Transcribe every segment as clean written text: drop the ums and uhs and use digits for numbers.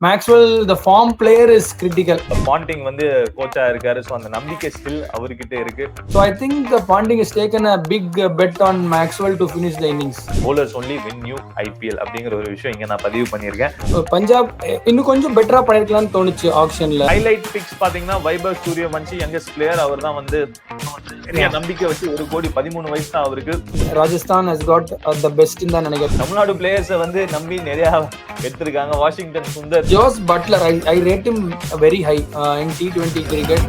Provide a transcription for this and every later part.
Maxwell, the form player is critical. Bonding வந்து கோச்சா இருக்காரு, so அந்த நம்பிக்கை ஸ்டில் அவர்கிட்ட இருக்கு. So I think Ponting has taken a big bet on Maxwell to finish the innings. Bowlers only win new IPL அப்படிங்கிற ஒரு விஷயம் இங்க நான் பதிவு பண்ணியிருக்கேன். பஞ்சாப் இன்னும் கொஞ்சம் பெட்டரா பண்ணிருக்கலாம்னு தோணுச்சு ஆக்ஷன்ல. ஹைலைட் பிக்ஸ் பாத்தீங்கன்னா வைபவ் சூரியவன்ஷி யங்கஸ்ட் பிளேயர், அவர் தான் வந்து நிறைய நம்பிக்கை வச்சு 1 கோடி 13 வயசு தான் அவருக்கு. Rajasthan has got the best in தான் நினைக்கிறேன். தமிழ்நாடு பிளேயர்ஸை வந்து நம்பி நிறைய எடுத்திருக்காங்க. Washington Sundar, Jos Buttler, I rate him very high in T20 cricket.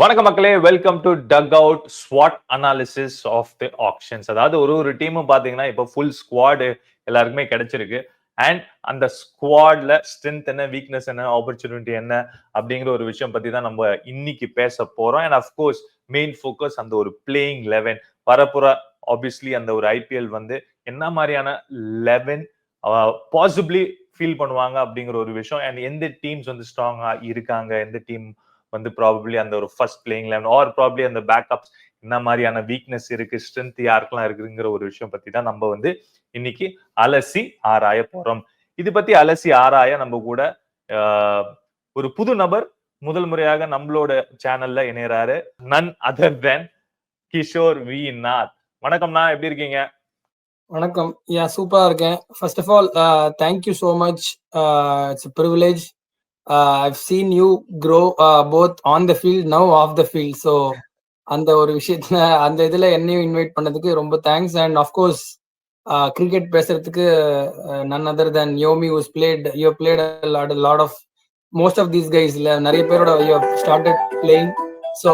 வணக்கம் மக்களே, welcome to dugout squad analysis of the actions. அதாவது ஒரு டீமும் பாத்தீங்கன்னா இப்போ ஃபுல் ஸ்குவாடு எல்லாருக்குமே கிடைச்சிருக்கு. அண்ட் அந்த ஸ்குவாட்ல ஸ்ட்ரென்த் என்ன, வீக்னஸ் என்ன, ஆப்பர்ச்சுனிட்டி என்ன அப்படிங்கிற ஒரு விஷயம் பத்தி தான் நம்ம இன்னைக்கு பேச போறோம். அண்ட் அஃப்கோர்ஸ் மெயின் ஃபோக்கஸ் அந்த ஒரு பிளேயிங் 11 வரப்புற. ஆப்வியஸ்லி அந்த ஒரு ஐபிஎல் வந்து என்ன மாதிரியான 11 பாசிபிளி ஃபீல் பண்ணுவாங்க அப்படிங்கிற ஒரு விஷயம். அண்ட் எந்த டீம்ஸ் வந்து ஸ்ட்ராங்கா இருக்காங்க, எந்த டீம் வந்து ப்ராபப்ளி அந்த ஒரு ஃபர்ஸ்ட் பிளேயிங் 11 ஆர் ப்ராபப்ளி அந்த பேக்கப்ஸ் என்ன மாதிரியான வீக்னஸ் இருக்கு, ஸ்ட்ரென்த் யாருக்கெல்லாம் இருக்குங்கிற ஒரு விஷயம் பத்தி தான் நம்ம வந்து இன்னைக்கு அலசி ஆராய போறோம். இது பத்தி அலசி ஆராய நம்ம கூட ஒரு புது நபர் முதல் முறையாக நம்மளோட சேனல்ல இணையறாரு. None other than Kishore V Nath. வணக்கம்ண்ணா, எப்படி இருக்கீங்க? வணக்கம். சூப்பரா இருக்கேன். First of all thank you so much. It's privilege. I've seen you grow both on the field, now off the field. So அந்த ஒரு விஷயத்துல அந்த இதுல என்னையும் இன்வைட் பண்ணதுக்கு ரொம்ப தேங்க்ஸ். அண்ட் ஆஃப்கோர்ஸ் கிரிக்கெட் பேசுறதுக்கு none other than Yomi who's played, you have played a lot of most of these guys இல்ல நிறைய பேரோட you have started playing. So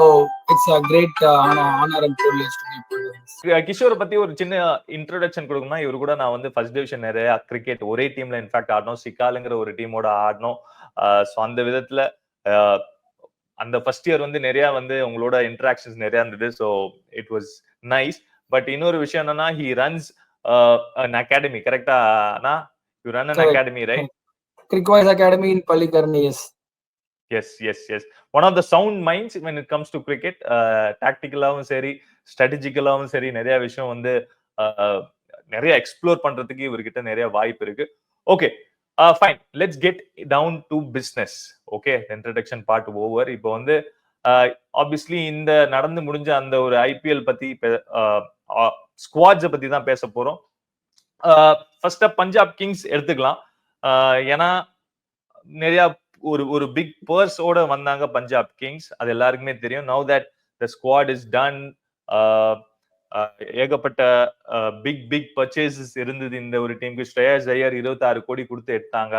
it's a great honor and privilege to be part of this. கிஷோரை பத்தி ஒரு சின்ன introduction கொடுக்கணும்னா, இவரு கூட நான் வந்து ஃபர்ஸ்ட் டிவிஷன் நிறைய கிரிக்கெட் ஒரே டீம்ல இன்ஃபேக்ட் ஆடணும், சிக்காலுங்கிற ஒரு டீமோட ஆடணும். ஸோ அந்த விதத்துல அந்த ஃபர்ஸ்ட் இயர் வந்து நிறைய வந்து உங்களோட இன்டராக்ஷன்ஸ் நிறைய இருந்தது. So it was nice. But இன்னொரு விஷயம் என்னன்னா, ஹி ரன்ஸ் an academy, கரெக்டா? you run an academy, right? Cricketwise Academy in Palikarni. Yes. One of the sound minds when it comes to cricket. டாக்டிக்கலாவும் சரி, ஸ்ட்ராட்டஜிக்கலாவும் சரி, நிறைய விஷயம் வந்து நிறைய எக்ஸ்ப்ளோர் பண்றதுக்கு இவர்கிட்ட நிறைய வாய்ப்பு இருக்கு. Okay, fine, let's get down to business. Okay, introduction part over. இப்போ வந்து ஆப்வியஸ்லி இந்த நடந்து முடிஞ்ச அந்த ஒரு ஐபிஎல் பத்தி ஸ்குவாட்ஸை பத்தி தான் பேச போறோம். ஃபர்ஸ்ட் பஞ்சாப் கிங்ஸ் எடுத்துக்கலாம். ஏன்னா நிறைய ஒரு பிக் பர்ஸோட வந்தாங்க பஞ்சாப் கிங்ஸ், அது எல்லாருக்குமே தெரியும். Now that the squad is done. ஏகப்பட்ட பிக் பர்ச்சேசஸ் இருந்தது இந்த ஒரு டீமுக்கு. ஸ்ரேயாஸ் ஐயர் 26 கோடி கொடுத்து எடுத்தாங்க.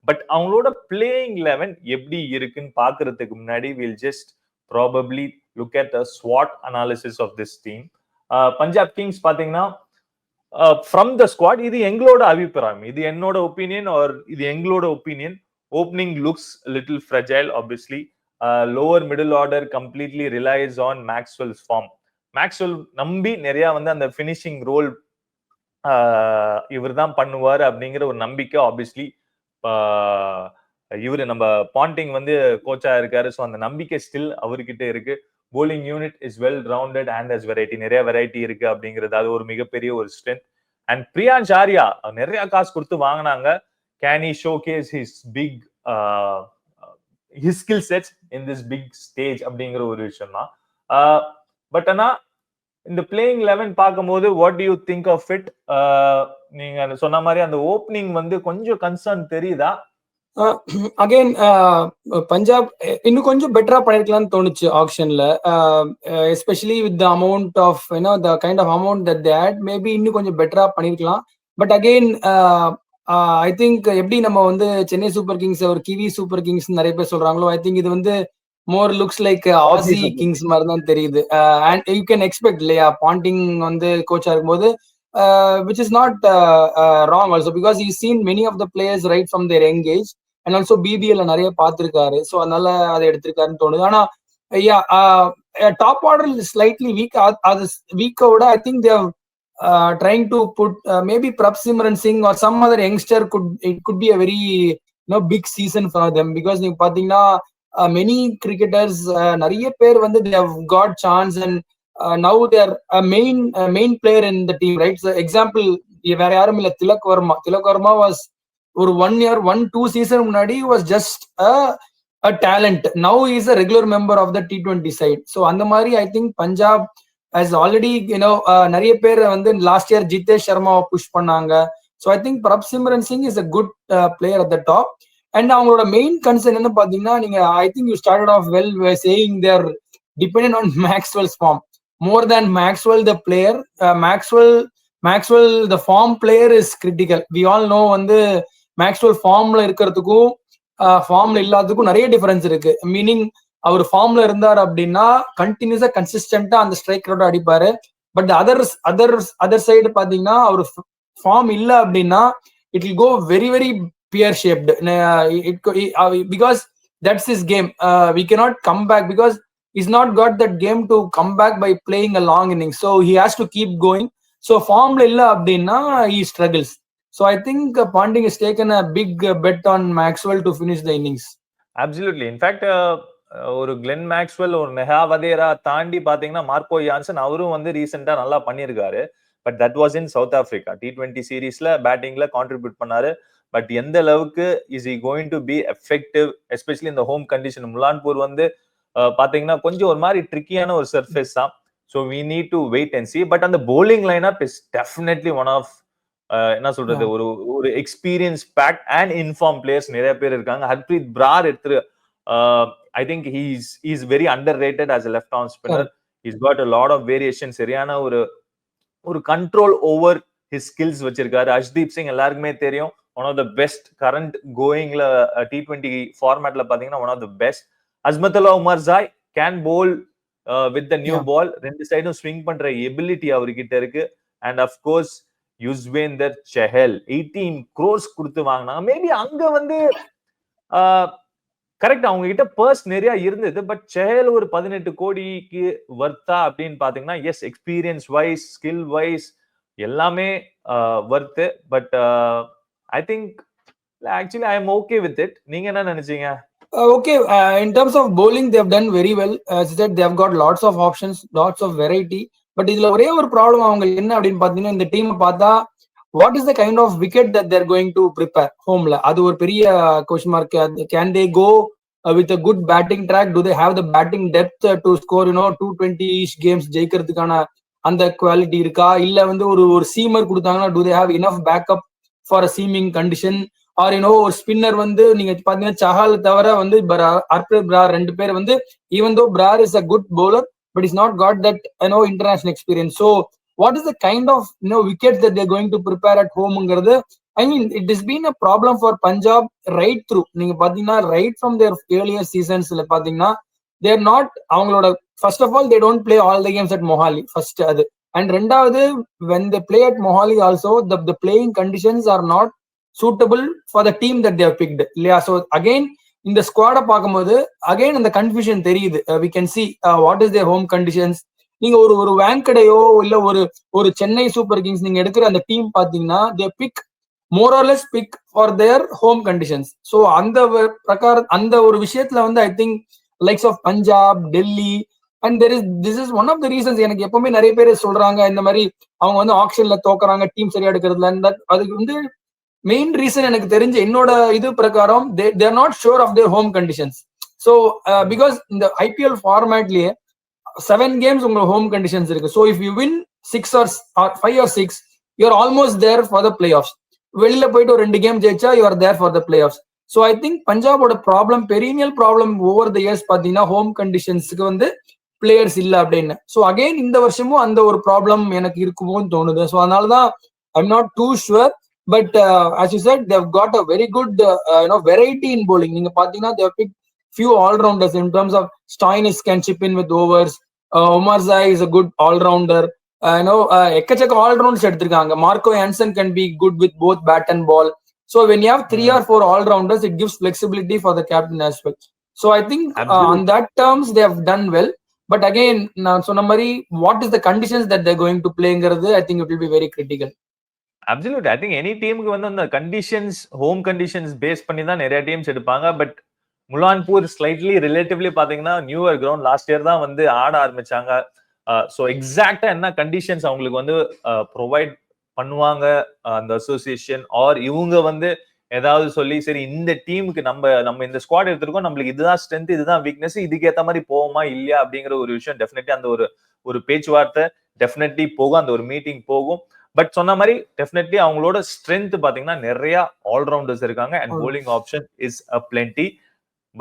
பட் அவங்களோட பிளேயிங் 11 எப்படி இருக்குன்னு பாக்குறதுக்கு முன்னாடி we'll just probably look at a SWOT analysis of this team. Punjab Kings பாத்தீங்கன்னா ஃப்ரம் த ஸ்குவாட், இது எங்களோட அபிப்பிராயம், இது என்னோட ஒப்பீனியன் ஆர் இது எங்களோட opinion. Opening looks little fragile obviously. Lower middle order completely relies on Maxwell's form. Maxwell நம்பி நிறைய வந்து அந்த பினிஷிங் ரோல் இவர் தான் பண்ணுவார் அப்படிங்கிற ஒரு நம்பிக்கை ஆப்வியஸ்லி இவரு நம்ம பாண்டிங் வந்து கோச்சா இருக்காரு. ஸோ அந்த நம்பிக்கை ஸ்டில் அவர்கிட்ட இருக்கு. Bowling unit is well rounded and has variety, நிறைய வெரைட்டி இருக்கு அப்படிங்கிறது அது ஒரு மிகப்பெரிய ஒரு ஸ்ட்ரென்த். அண்ட் பிரியான்ஷ் ஆர்யா நிறைய காசு கொடுத்து வாங்கினாங்க. Can he showcase his big his skill sets in this big stage அப்படிங்கிற ஒரு விஷயம் தான். பட் ஆனா இந்த பிளேயிங் 11 பார்க்கும்போது what do you think of it? நீங்க சொன்ன மாதிரி அந்த ஓப்பனிங் வந்து கொஞ்சம் கன்சர்ன் தெரியுதா? அகைன் பஞ்சாப் இன்னும் கொஞ்சம் பெட்டரா பண்ணிருக்கலாம்னு தோணுச்சு ஆக்ஷன்ல. Especially with the amount of the kind of amount that they had, maybe இன்னும் கொஞ்சம் பெட்டரா பண்ணிருக்கலாம். பட் அகைன் ஐ திங்க் எப்படி நம்ம வந்து சென்னை சூப்பர் கிங்ஸ் ஒரு கிவி சூப்பர் கிங்ஸ் நிறைய பேர் சொல்றாங்களோ, ஐ திங்க் இது வந்து மோர் லுக்ஸ் லைக் ஆசி கிங்ஸ் மாதிரி தான் தெரியுது. அண்ட் யூ கேன் எக்ஸ்பெக்ட் இல்லையா, பாண்டிங் வந்து கோச்சா இருக்கும்போது, which is not wrong also because he's seen many of the players right from their young age and also BBL நிறைய பார்த்திருக்காரு. ஸோ அதனால அதை எடுத்திருக்காருன்னு தோணுது. ஆனா டாப் ஆர்டர் ஸ்லைட்லி வீக். அது வீக்கோட I think they've trying to put maybe Prabhsimran Singh or some other youngster could be a very big season for them because நீங்க பாத்தீங்கன்னா many cricketers நிறைய பேர் வந்து they have got chance and now they are a main player in the team, right? So example வேற யாரும் இல்ல, Tilak Verma was ஒரு 1 year 1-2 season முன்னாடி was just a talent. Now he is a regular member of the T20 side. So அந்த மாதிரி I think Punjab has already நிறைய பேர் வந்து லாஸ்ட் இயர் ஜிதேஷ் சர்மாவை புஷ் பண்ணாங்க. So I think Prabhsimran Singh is a good player at the top. And அவங்களோட main concern என்ன பாத்தீங்கன்னா, நீங்க I think you started off well saying they're dependent on Maxwell's form more than Maxwell the player. Maxwell the form player is critical. We all know வந்து Maxwell ஃபார்ம்ல இருக்கிறதுக்கும் ஃபார்ம்ல இல்லாததுக்கும் நிறைய difference இருக்கு. மீனிங் அவர் ஃபார்ம்ல இருந்தார் அப்படின்னா கண்டினியூஸா கன்சிஸ்டன்டா அந்த ஸ்ட்ரைக்கரோட அடிப்பாரு. பட் அதர் சைடு பாத்தீங்கன்னா அவர் ஃபார்ம் இல்ல அப்படின்னா it will go very very pear shaped. Because that's is game. We cannot come back because is not got that game to come back by playing a long innings. So he has to keep going. So ஃபார்ம்ல இல்ல அப்படின்னா he struggles. So I think Panding has taken a big bet on Maxwell to finish the innings. Absolutely. In fact, ஒரு Glenn Maxwell, ஒரு நெஹா வதேரா தாண்டி பாத்தீங்கன்னா Marco Jansen அவரும் வந்து ரீசெண்டா நல்லா பண்ணியிருக்காரு. But that was in South Africa T20 சீரீஸ்ல பேட்டிங்ல கான்ட்ரிபியூட் பண்ணாரு. பட் எந்த அளவுக்கு is he going to be effective, especially இந்த ஹோம் கண்டிஷன்? முலான்பூர் வந்து பாத்தீங்கன்னா கொஞ்சம் ஒரு மாதிரி ட்ரிக்கியான ஒரு சர்ஃபேஸ் தான். So we need to wait and see. But அந்த bowling lineup is definitely one of என்ன சொல்றது, ஒரு experience packed and in form players நிறைய பேர் இருக்காங்க. ஹர்ப்ரீத் பிரார் எடுத்து I think he's very underrated as a left arm spinner. He's got a lot of variation. சரியான ஒரு கண்ட்ரோல் ஓவர் ஹிஸ் ஸ்கில்ஸ் வச்சிருக்காரு. ஹர்ஷ்தீப் சிங் எல்லாருக்குமே தெரியும், one of the best current கோயிங்ல T20 ஃபார்மேட்ல பாத்தீங்கன்னா one of the best. Azmatullah Omarzai can bowl with the new ball. ரெண்டு சைடும் ஸ்விங் பண்ற எபிலிட்டி அவர்கிட்ட இருக்கு. And of course Yuzvendra Chahal 18 crores கொடுத்து வாங்கினாங்க. மேபி அங்க வந்து கரெக்ட் அவங்க கிட்ட பர்ஸ் நிறைய இருந்தது. பட் செஹல் ஒரு 18 கோடிக்கு வர்த்தா அப்படின்னு பாத்தீங்கன்னா, yes experience wise skill wise எல்லாமே worth. But I think actually I am okay with it. நீங்க என்ன நினைச்சீங்க? Okay, in terms of bowling they have done very well. As I said, they have got lots of options, lots of variety. But இதுல ஒரே ஒரு problem அவங்க என்ன அப்படின்னு பாத்தீங்கன்னா, இந்த டீம் பார்த்தா what is the kind of wicket that they're going to prepare ஹோம்ல, அது ஒரு பெரிய question mark. Can they go with a good batting track? Do they have the batting depth to score 220 games ஜெயிக்கிறதுக்கான அந்த quality இருக்கா? இல்ல வந்து ஒரு சீமர் கொடுத்தாங்கன்னா do they have enough backup for a seaming condition? Or ஒரு spinner வந்து நீங்க பாத்தீங்கன்னா சஹால் தவிர வந்து ஹர்ப்ரீத் பிரார் ரெண்டு பேர் வந்து even though Brar is a good bowler but he's not got that international experience. So what is the kind of wickets that they're going to prepare at home ங்கிறது, I mean it has been a problem for Punjab right through. நீங்க பாத்தீங்கன்னா right from their earlier seasonsல பாத்தீங்கன்னா they are not, அவங்களோட first of all they don't play all the games at Mohali first. அது and ரெண்டாவது when they play at Mohali also the playing conditions are not suitable for the team that they have picked இல்லையா? So again இந்த ஸ்குவாட பார்க்கும்போது again அந்த confusion தெரியுது. we can see what is their home conditions. நீங்க ஒரு வேங்கடையோ இல்ல ஒரு Chennai super Kings நீங்க எடுக்கிற அந்த டீம் பாத்தீங்கன்னா they pick more or less pick for their home conditions. So அந்த பிரகாரம் அந்த ஒரு விஷயத்துல வந்து I think likes of Punjab, Delhi and this is one of the reasons. எனக்கு எப்பவுமே நிறைய பேர் சொல்றாங்க இந்த மாதிரி அவங்க வந்து ஆக்ஷன்ல தோக்குறாங்க டீம் சரியா எடுக்கிறதுல. அதுக்கு வந்து மெயின் ரீசன் எனக்கு தெரிஞ்ச என்னோட இது பிரகாரம் they are not sure of their home conditions. So because இந்த IPL ஃபார்மேட்லயே 7 games உங்க ஹோம் கண்டிஷன்ஸ் இருக்கு. So if you win 6 or 5 or 6 you are almost there for the playoffs. வெளியில போயிட்டு ஒரு 2 கேம் ஜெயிச்சா you are there for the playoffs. So I think பஞ்சாபோட problem, perennial problem over the years பாத்தீங்கன்னா home கண்டிஷன்ஸ்க்கு வந்து players இல்ல அப்படின்னு. ஸோ அகைன் இந்த வருஷமும் அந்த ஒரு ப்ராப்ளம் எனக்கு இருக்குமோன்னு தோணுது. ஸோ அதனாலதான் I am not too sure. But as you said, they've got a very good variety in bowling. நீங்க பாத்தீங்கன்னா they have picked few all-rounders in terms of Stoinis can chip in with overs. Omar Zai is a good all-rounder. எக்கச்சக்க all-rounders எடுத்திருக்காங்க. Marco Jansen can be good with both bat and ball. So when you have 3 or 4 all-rounders, it gives flexibility for the captain as well. So I think on that terms they have done well. But again, நான் சொன்ன மாதிரி what is the conditions that they're going to playங்கிறது I think it will be very critical. Absolute. I think any டீமுக்கு வந்து அந்த conditions, home conditions base பண்ணி தான் நிறைய teams எடுப்பாங்க. பட் முலான்பூர் ஸ்லைட்லி ரிலேட்டிவ்லி பாத்தீங்கன்னா நியூயர் கிரவுண்ட் லாஸ்ட் இயர் தான் வந்து ஆட ஆரம்பிச்சாங்க. ஸோ எக்ஸாக்டா என்ன கண்டிஷன்ஸ் அவங்களுக்கு வந்து ப்ரொவைட் பண்ணுவாங்க அந்த அசோசியேஷன், ஆர் இவங்க வந்து ஏதாவது சொல்லி சரி இந்த டீமுக்கு நம்ம இந்த ஸ்குவாட் எடுத்திருக்கோம், நம்மளுக்கு இதுதான் ஸ்ட்ரென்த், இதுதான் வீக்னஸ், இதுக்கு ஏத்த மாதிரி போவோமா இல்லையா அப்படிங்கிற ஒரு விஷயம் டெஃபினெட்லி அந்த ஒரு பேச்சுவார்த்தை டெஃபினெட்லி போகும், அந்த ஒரு மீட்டிங் போகும். பட் சொன்ன மாதிரி டெஃபினெட்லி அவங்களோட ஸ்ட்ரென்த் பாத்தீங்கன்னா நிறைய ஆல்ரவுண்டர்ஸ் இருக்காங்க and bowling option is a plenty.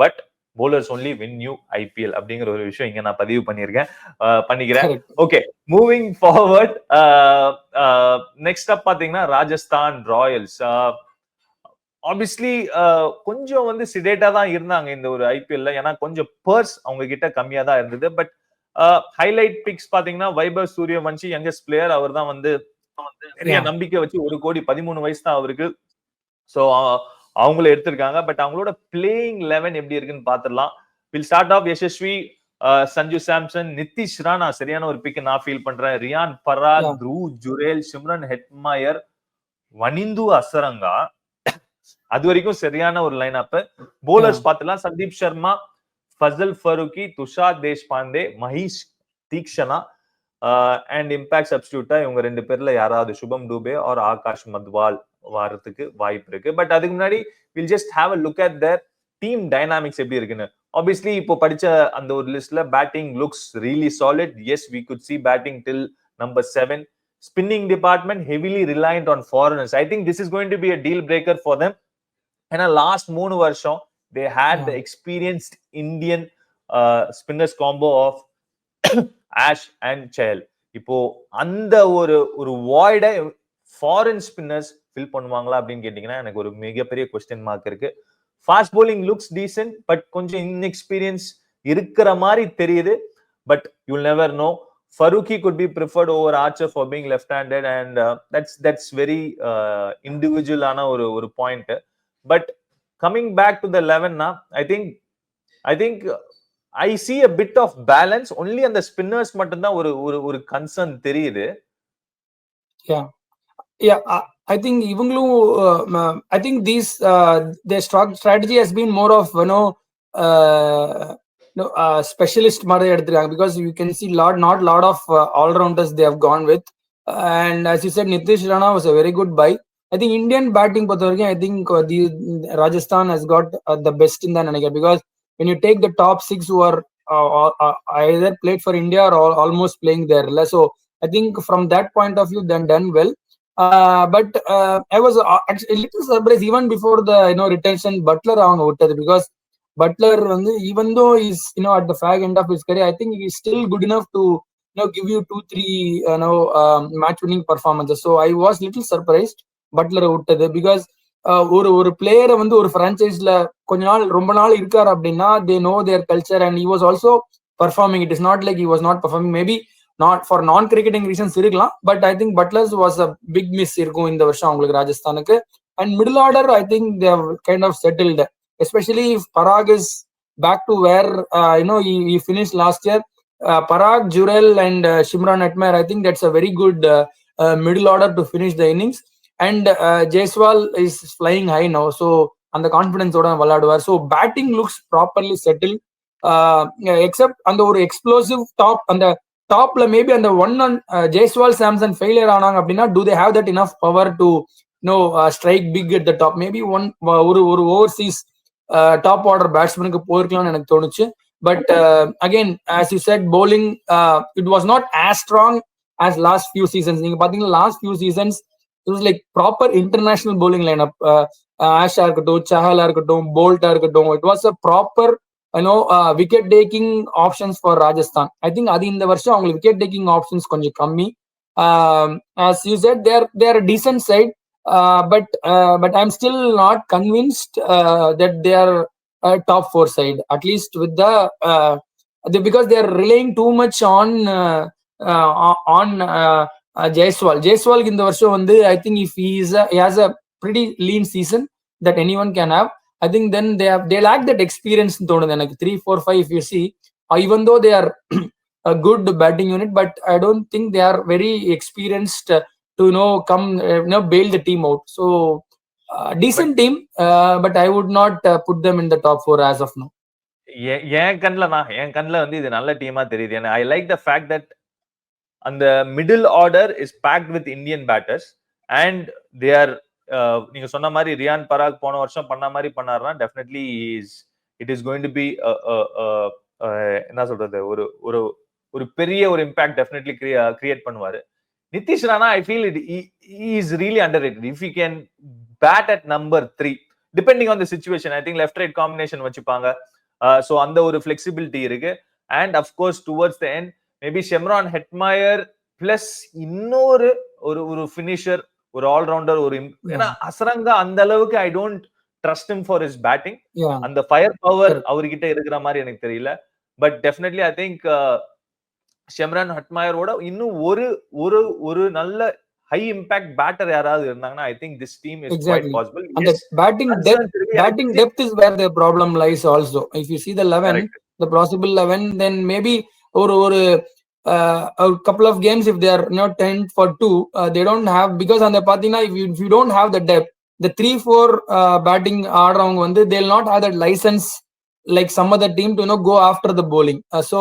But bowlers only win new IPL அப்படிங்கிற ஒரு விஷயம் இங்க நான் பதிவு பண்ணிக்கிறேன். ஓகே, மூவிங் ஃபார்வர்ட், நெக்ஸ்ட் அப் பாத்தீங்கன்னா ராஜஸ்தான் ராயல்ஸ். ஆப்வியஸ்லி கொஞ்சம் வந்து சிடேட்டா தான் இருந்தாங்க இந்த ஒரு ஐபிஎல்ல, ஏன்னா கொஞ்சம் பர்ஸ் அவங்க கிட்ட கம்மியா தான் இருந்தது. பட் ஹைலைட் பிக்ஸ் பாத்தீங்கன்னா வைபவ் சூரியவன்ஷி, யங்கஸ்ட் பிளேயர், அவர் தான் வந்து நிறைய நம்பிக்கை வச்சு 1 கோடி 13 வயசு தான் அவருக்கு. சோ அவங்கள எடுத்திருக்காங்க. பட் அவங்களோட பிளேயிங் 11 எப்படி இருக்குன்னு பாத்துடலாம். We'll start off Yashasvi, Sanju Samson, Nitish Rana சரியான ஒரு பிக் நான் ஃபீல் பண்றேன், ரியான் பராக், த்ரூ ஜுரேல், சிம்ரன் ஹெட்மாயர், வனிந்து அசரங்கா, அது வரைக்கும் சரியான ஒரு லைன் அப். போலர்ஸ் பாத்துலாம், சந்தீப் சர்மா, ஃபசல் ஃபருக்கி, துஷார் தேஷ்பாண்டே, மஹேஷ் தீக்ஷனா, அண்ட் இம்பாக்ட் சப்ஸ்டியூட்டா இவங்க 2 பேர்ல யாராவது சுபம் டூபே ஆர் ஆகாஷ் மத்வால் வரதுக்கு வாய்ப்பு இருக்கு. பட் அதுக்கு முன்னாடி we'll just have a look at their team dynamics எப்படி இருக்குன்னு. ஆப்வியஸ்லி இப்போ படிச்ச அந்த ஒரு லிஸ்ட்ல batting looks really solid. Yes, we good see batting till number 7. Spinning department heavily reliant on foreigners. I think this is going to be a deal breaker for them. And last 3 வருஷம் they had the experienced Indian spinners combo of Ash and Chahal. இப்போ அந்த ஒரு வாய்ட foreign spinners fill பண்ணுவாங்களா அப்படின்னு கேட்டீங்கன்னா எனக்கு ஒரு மிகப்பெரிய கொஸ்டின் மார்க் இருக்கு. Fast bowling looks decent, but கொஞ்சம் இன்எக்ஸ்பீரியன்ஸ் இருக்கிற மாதிரி தெரியுது. But you'll never know. Faruqi could be preferred over Archer for being left-handed, and that's very individual ana ஒரு point. But coming back to the 11 now, I think I see a bit of balance. Only on the spinners மட்டும் தான் ஒரு concern தெரியுது. I think இவங்களும் I think these their strategy has been more of specialist மாதிரி எடுத்துருக்காங்க, because you can see not lot of all-rounders they have gone with. And as you said, Nitish Rana was a very good buy. I think Indian batting பொறுத்த வரைக்கும் I think Rajasthan has got the best in that நினைக்கிறேன், because when you take the top 6 who are either played for India or almost playing there, so I think from that point of view then done well. But I was actually a little surprised even before the retention Butler அவங்க விட்டது, because Butler even though he's at the fag end of his career, I think he's still good enough to give you 2-3 match winning performances. So I was little surprised Butler விட்டது, because ஒரு பிளேயரை ஒரு பிரான்சைஸ்ல கொஞ்ச நாள் ரொம்ப நாள் இருக்காரு அப்படின்னா they know their culture, and he was also performing. It is not like he was not performing. Maybe not for non-cricketing reasons இருக்கலாம், but I think Butler's was a big miss இருக்கும் இந்த வருஷம் அவங்களுக்கு ராஜஸ்தானுக்கு. And middle order I think they have kind of settled, especially if Parag is back to where he finished last year. Parag, Jurel and Shimran Hetmyer, I think that's a very good middle order to finish the innings. And Jaiswal is flying high now, so அந்த confidence ஓட விளையாடுவார். So batting looks properly settle, accept அந்த ஒரு explosive top, அந்த டாப்ல maybe அந்த one on Jaiswal Samson failure ஆனாங்க அப்படின்னா do they have that enough power to strike big at the top? Maybe ஒரு ஓவர்சீஸ் டாப் ஆர்டர் பேட்ஸ்மேனுக்கு போயிருக்கலாம்னு எனக்கு தோணுச்சு. But again as you said, bowling it was not as strong as last few seasons. நீங்க பாத்தீங்கன்னா last few seasons it was like proper international bowling lineup. Asha இருக்கட்டும், சஹலா இருக்கட்டும், போல்டா இருக்கட்டும், it was a proper wicket taking options for Rajasthan. I think அது இந்த வருஷம் அவங்களுக்கு wicket taking options கொஞ்சம் கம்மி. As you said, they are a decent side, but I'm still not convinced that they are a top 4 side, at least with because they are relying too much on Jaiswal இந்த வருஷம் I think if he has a pretty lean season that anyone can have, I think then they lack that experience in தோணுது எனக்கு. 3, 4, 5 if you see, even though they are a good batting unit, but I don't think they are very experienced to come bail the team out. So decent team, but I would not put them in the top 4 as of now. என் கண்ணுல இது நல்ல டீமா தெரியுது. I like the fact that அந்த middle order is packed with Indian batters. And they are நீங்க சொன்ன மாதிரி Ryan பராக் போன வருஷம் பண்ண மாதிரி பண்ணாருன்னா definitely it is going to be என்ன சொல்றது ஒரு ஒரு ஒரு பெரிய ஒரு இம்பாக்ட் டெஃபினெட்லி கிரியேட் பண்ணுவாரு. Nitish Rana I feel it is really underrated. If you can bat at number 3 depending on the situation, I think left right combination வச்சுப்பாங்க. So அந்த ஒரு ஃபிளெக்சிபிலிட்டி இருக்கு. And of course towards the end maybe Shimron Hetmyer plus இன்னொரு ஒரு finisher, ஒரு allrounder, ஒரு ஏன்னா அசரங்கா அந்த அளவுக்கு I don't trust him for his batting. அந்த ஃபயர் பவர் அவர்கிட்ட இருக்கிற மாதிரி எனக்கு தெரியல. But definitely I think Shimron ஹெட்மயரோட இன்னும் ஒரு ஒரு நல்ல ஹை இம்பாக்ட் பேட்டர் யாராவது இருந்தாங்கன்னா I think this team is quite possible. And the batting depth is where the problem lies also. If you see the 11, the possible 11, then maybe ஒரு a couple of games if they are not 10 for 2, they don't have, because on the pathina if you don't have the depth, the 3-4 batting ஆடுறவங்க வந்து they'll not have that license like some other team to go after the bowling. So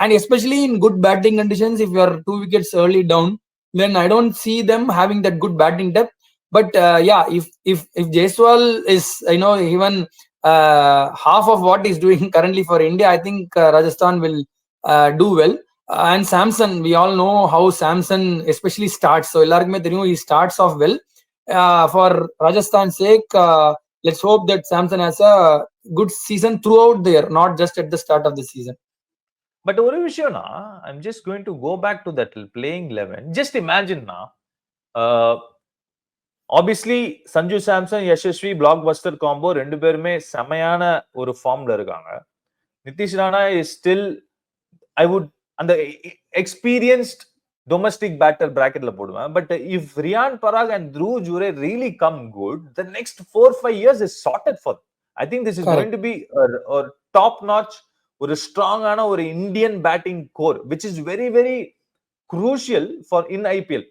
and especially in good batting conditions, if you are 2 wickets early down, then I don't see them having that good batting depth. But if Jaiswal is even half of what he's doing currently for India, I think Rajasthan will do well. And Samson, we all know how Samson especially starts. So ellarkume theriyum he starts off well. For Rajasthan's sake, let's hope that Samson has a good season throughout the year, not just at the start of the season. But ஒரு விஷயம்னா, I'm just going to go back to that playing 11. Just imagine now, obviously Sanju Samson, Yashasvi blockbuster combo ரெண்டு பேருமே செமையான ஒரு ஃபார்ம்ல இருக்காங்க. Nitish Rana is still I would அந்த experienced domestic batter பிராக்கெட்ல போடுவேன். But if Riyan Parag and Dhruv Jurel really come good, the next 4-5 years is sorted for them. I think this is going to be a top notch, ஒரு ஸ்ட்ராங்கான ஒரு Indian batting core which is very very crucial for in IPL.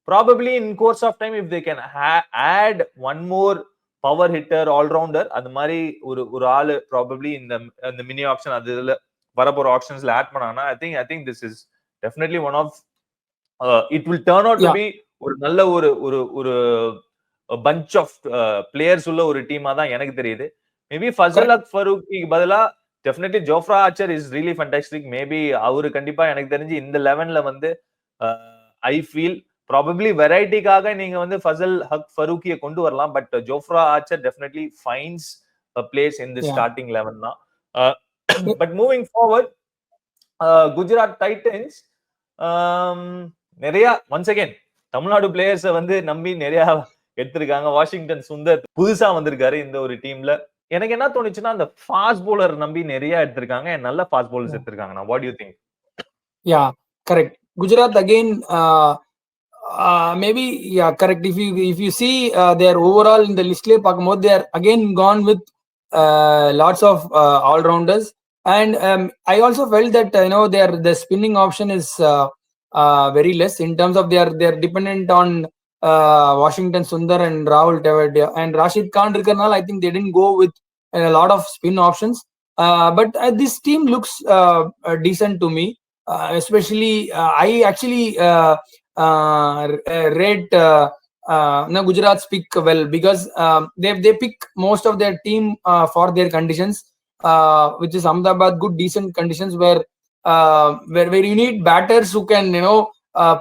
Probably in course of time if they can add one more power hitter all rounder, அது மாதிரி ஒரு ஆளு probably இந்த mini action அதுல வரப்போற ஆக்ஷன்ஸ்ல ஆட் பண்ணாங்கன்னா I think this is definitely one of it will turn out to be ஒரு நல்ல ஒரு bunch of players உள்ள ஒரு டீமா தான் எனக்கு தெரியுது. மேபி ஃபசல் ஹக் ஃபரூக்கி பதிலா definitely Jofra Archer is really fantastic. Maybe அவரு கண்டிப்பா எனக்கு தெரிஞ்சு இந்த 11ல வந்து I feel probably வெரைட்டிக்காக நீங்க வந்து ஃபசல் ஹக் ஃபரூக்கியை கொண்டு வரலாம். But Jofra Archer definitely finds a place in the starting 11 தான். But moving forward, Gujarat Titans நிறைய once again தமிழ்நாடு பிளேயர்ஸை வந்து நம்பி நிறைய எடுத்திருக்காங்க. வாஷிங்டன் சுந்தர் புதுசா வந்திருக்காரு இந்த ஒரு டீம்ல. எனக்கு என்ன தோணுச்சுன்னா அந்த ஃபாஸ்ட் bowler நம்பி நிறைய எடுத்திருக்காங்க, நல்ல ஃபாஸ்ட் bowlers எடுத்திருக்காங்க. நான் what do you think? Yeah, correct. Gujarat again, maybe correct. If you see their overall in the list le paakumbodhu, they are again gone with lots of all rounders. And I also felt that the spinning option is very less in terms of they are dependent on Washington Sundar and Rahul Tewatia and Rashid Khan irukkarnal. I think they didn't go with a lot of spin options, but this team looks decent to me. Especially I actually rate Gujarat's pick well, because they pick most of their team for their conditions, which is Ahmedabad, good decent conditions where you need batters who can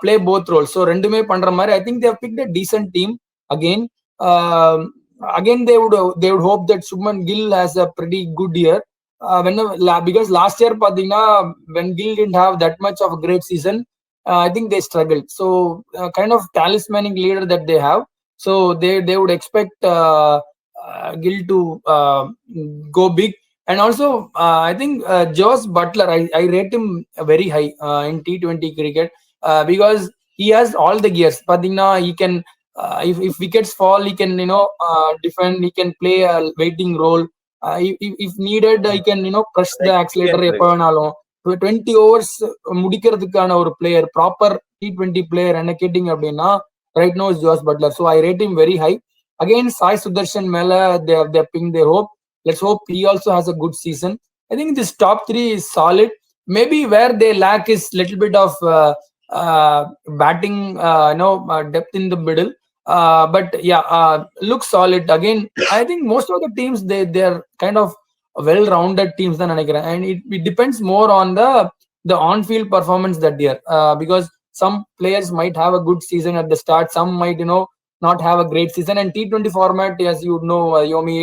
play both roles. So rendume pandra mari I think they have picked a decent team again. They would hope that Shubman Gill has a pretty good year, because last year pathina when Gill didn't have that much of a great season, I think they struggled. So kind of talismanic leader that they have, so they would expect Gill to go big. And also I think Josh Butler, I rate him very high in T20 cricket, because he has all the gears. Padina, he can if wickets fall, he can defend, he can play a waiting role, if needed he can press the accelerator epanalum. 20 overs mudikkiradhukana or player, proper T20 player enna ketting appadina right now is Josh Butler. So I rate him very high. Again, Sai Sudarshan Mela, they have pinned their hope. Let's hope he also has a good season. I think this top 3 is solid. Maybe where they lack is little bit of batting, depth in the middle. But yeah, looks solid. Again, I think most of the teams they're kind of well-rounded teams than Anagira, and it depends more on the on-field performance that year, because some players might have a good season at the start, some might not have a great season. And T20 format, as you know, Yomi,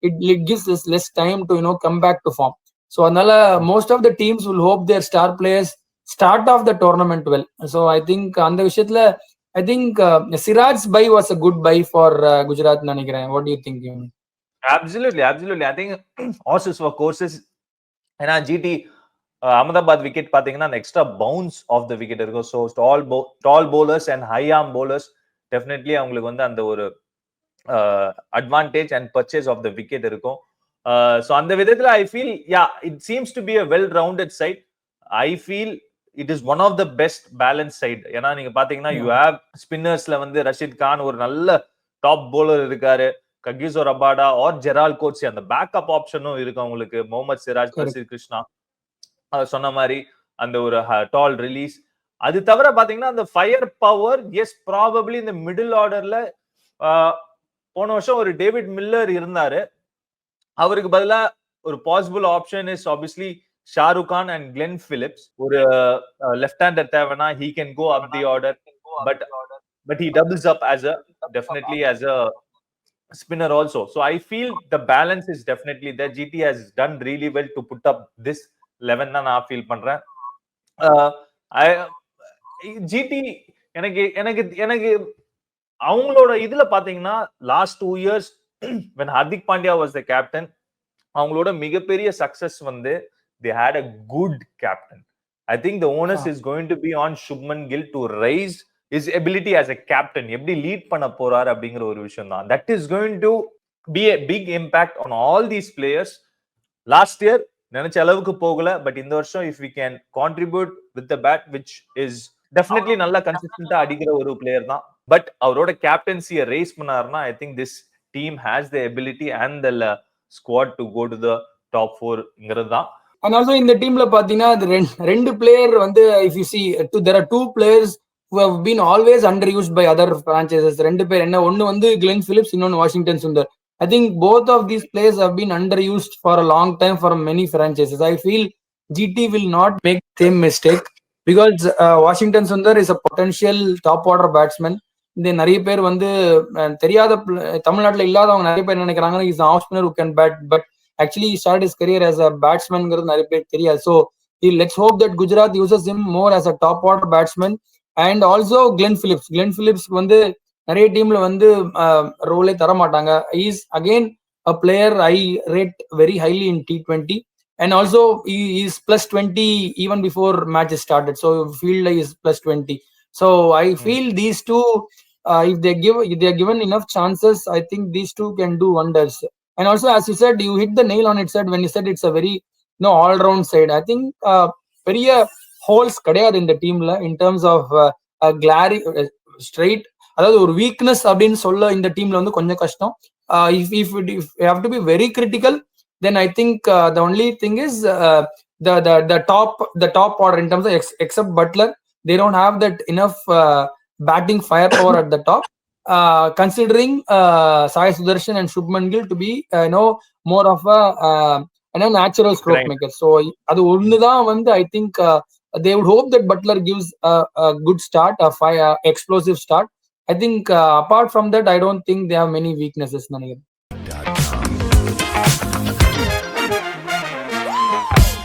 it gives us less time to come back to form. So another, most of the teams will hope their star players start off the tournament well. So I think on the விஷயத்துல I think Siraj's buy was a good buy for Gujarat நினைக்கிறேன். What do you think, Yomi? Absolutely. I think horses for courses. ஏன்னா GT Ahmedabad wicket பாத்தீங்கன்னா extra bounce of the wicket இருக்கும். So tall bowlers and high arm bowlers definitely அவங்களுக்கு வந்து அந்த ஒரு advantage and purchase of the wicket இருக்கும். So அந்த விதத்துல I feel it seems to be a well rounded side. I feel it is one of the best balance side. ஏன்னா நீங்க பாத்தீங்கன்னா யூ ஹேவ் ஸ்பின்னர்ஸ்ல வந்து ரஷீத் கான் ஒரு நல்ல டாப் bowler இருக்காரு, Kagiso Rabada or Gerald Coetzee, அந்த பேக்கப் ஆப்ஷனும் இருக்கு அவங்களுக்கு. முகமது சிராஜ், பிரசித் கிருஷ்ணா சொன்ன மாதிரி அந்த ஒரு டால் ரிலீஸ். அது தவிர பாத்தீங்கன்னா அந்த ஃபயர் பவர், எஸ் ப்ராபபிளி இந்த மிடில் ஆர்டர்ல போன வருஷம் ஒரு டேவிட் மில்லர் இருந்தாரு. அவருக்கு பதிலா ஒரு possible option is obviously Shahrukh Khan and Glenn Phillips. ஒரு லெஃப்ட் ஹேண்டர் தேவைன்னா he can go up the order, but he doubles up as a definitely as a spinner also. So I feel the balance is definitely there. GT has done really well to put up this 11 தான் நான் feel பண்றேன். GT எனக்கு எனக்கு எனக்கு அவங்களோட இதுல பாத்தீங்கன்னா last 2 years when Hardik Pandya was the captain, அவங்களோட மிகப்பெரிய சக்சஸ் வந்து they had a good captain. I think the onus is going to be on Shubman Gill to raise his ability as a captain. எப்படி லீட் பண்ண போறாரு அப்படிங்கிற ஒரு விஷயம் தான். That is going to be a big impact on all these players. Last year நினைச்ச அளவுக்கு போகல, பட் இந்த வருஷம் if we can contribute with the bat, which is definitely நல்ல கன்சிஸ்டன்ட்டா அடிக்கிற ஒரு பிளேயர் தான். பட் அவரோட கேப்டன்சியை ரேஸ் பண்ணாருன்னா I think this team has the ability and the squad to go to the top 4ங்கிறது தான். And also in the teamல பாத்தீங்கன்னா ரெண்டு player வந்து if you see there are two players who have been always underused by other franchises. ரெண்டு பேர் என்ன, ஒன்னு வந்து Glenn Phillips, இன்னொன்னு Washington Sundar. I think both of these players have been underused for a long time for many franchises. I feel GT will not make the same mistake because Washington Sundar is a potential top order batsman. இந்த நிறைய பேர் வந்து தெரியாத தமிழ்நாட்டுல இல்லாதவங்க நிறைய பேர் நினைக்கிறாங்க is off spinner who can bat, but actually he started his career as a batsman ங்கிறது நிறைய பேர் தெரியாது. So let's hope that Gujarat uses him more as a top order batsman. And also Glenn Phillips வந்து நிறைய டீம்ல வந்து ரோலே தர மாட்டாங்க. Is again a player I rate very highly in T20, and also he is plus 20 even before matches started. So field is plus 20. So I feel these two, if they are given enough chances, I think these two can do wonders. And also, as you said, you hit the nail on it, when you said it's a very all-round side. I think பெரிய holes கிடையாது இந்த டீம்ல in terms of glaring straight, அதாவது ஒரு weakness அப்படின்னு சொல்ல இந்த டீம்ல வந்து கொஞ்சம் கஷ்டம். If you have to be very critical, then I think the only thing is the top order in terms of except Butler, they don't have that enough batting firepower at the top. Considering Sai Sudarshan and Shubman Gill to be more of a natural stroke maker. So அது ஒண்ணுதான் வந்து I think they would hope that Butler gives a good start, a explosive start. I think apart from that, I don't think they have many weaknesses.